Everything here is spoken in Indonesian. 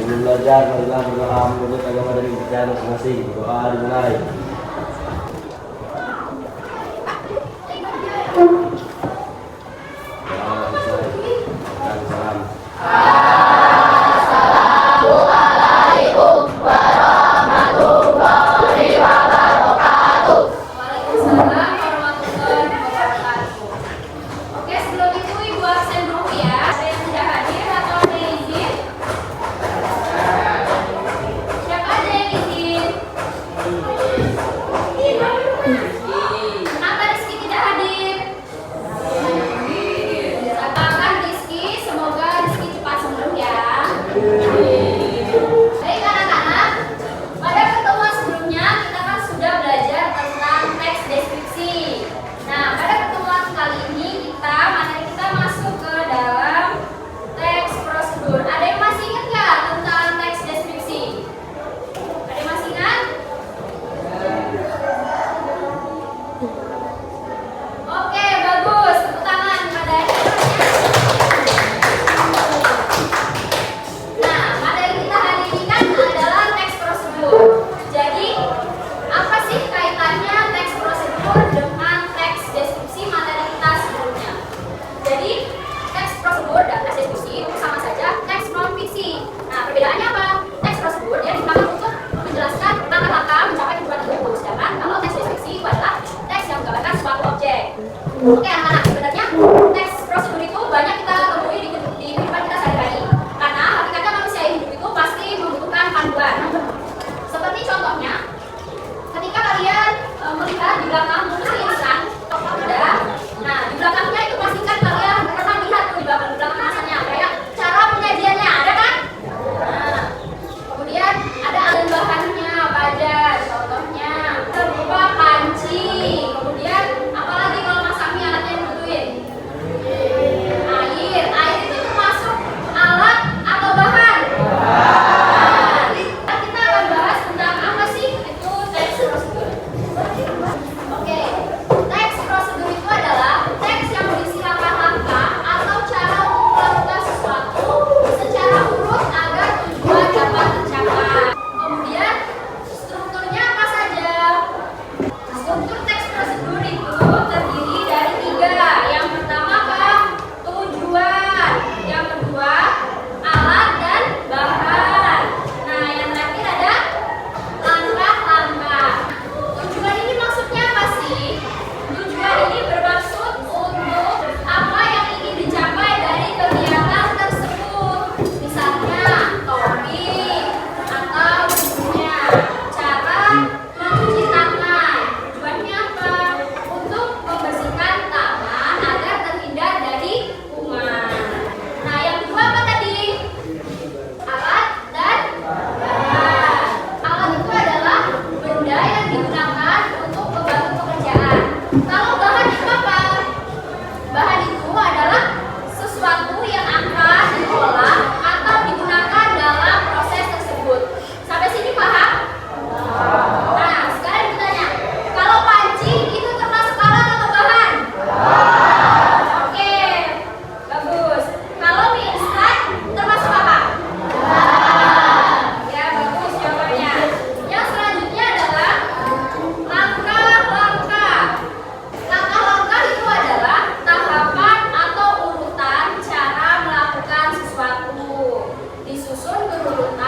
Sebelum belajar, marilah berdoa menurut agama dari kita masing-masing. Doa dimulai. Oke anak-anak, sebenarnya teks prosedur itu banyak kita temui di kehidupan kita sehari-hari. Karena hakikatnya manusia hidup itu pasti membutuhkan panduan. Seperti contohnya, ketika kalian melihat di belakang buku insan, ada. Nah, di belakangnya itu pastikan kalian pernah lihat tuh di belakang tulisannya, kayak cara penyajiannya, ada kan? Nah, kemudian ada alat bahannya, apa aja? Contohnya berupa panci. Kemudian apalagi kalau masaknya alatnya yang dibutuhin? Air itu termasuk alat atau bahan? Nah, kita akan bahas tentang apa sih itu teks prosedur. Oke, teks prosedur itu adalah teks yang berisi langkah-langkah atau cara untuk melakukan sesuatu secara urut agar tujuan dapat tercapai. Kemudian strukturnya apa saja? Struktur teks prosedur itu terdiri dari 3. Yang pertama apa? Tujuan. Yang kedua, alat dan bahan. Nah, yang terakhir ada langkah-langkah. Tujuan ini maksudnya apa sih? Tujuan ini bermaksud untuk apa yang ingin dicapai dari kegiatan tersebut. Misalnya, topik atau bukunya. Cara mencuci tangan. Tujuannya apa? Untuk membersihkan tangan agar terhindar dari kuman. Nah, yang kedua apa tadi? Alat dan bahan. Alat itu adalah benda yang digunakan untuk membantu pekerjaan. Kalau bahan itu apa? Bahan itu adalah sesuatu yang akan diolah atau digunakan dalam proses tersebut. Sampai sini paham? Nah, sekarang ditanya, kalau panci itu termasuk alat atau bahan? Oke, bagus. Kalau mie instan termasuk apa? Ya, bagus jawabannya. Yang selanjutnya adalah langkah-langkah. Langkah-langkah itu adalah tahapan atau urutan cara melakukan sesuatu. Disusun berurutan